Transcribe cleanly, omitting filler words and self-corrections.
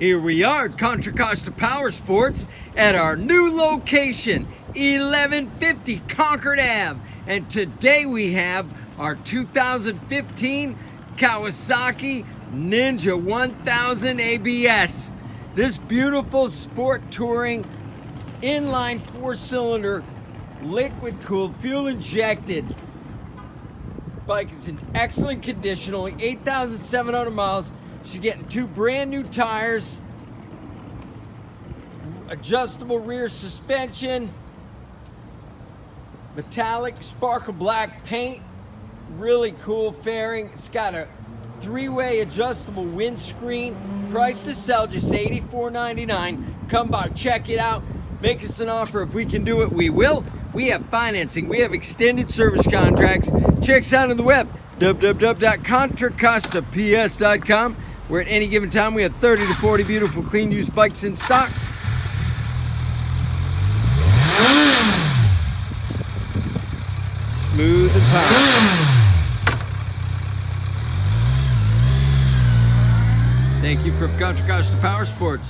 Here we are at Contra Costa Powersports at our new location, 1150 Concord Ave. And today we have our 2015 Kawasaki Ninja 1000 ABS. This beautiful sport touring inline 4-cylinder liquid cooled fuel injected bike is in excellent condition, only 8,700 miles. She's getting 2 brand new tires, adjustable rear suspension, metallic sparkle black paint, really cool fairing. It's got a 3-way adjustable windscreen. Price to sell just $84.99. Come by, check it out, make us an offer. If we can do it, we will. We have financing, we have extended service contracts. Check us out on the web, www.contracostaps.com, where at any given time we have 30 to 40 beautiful clean used bikes in stock. Smooth and powerful. Thank you for Contra Costa Powersports.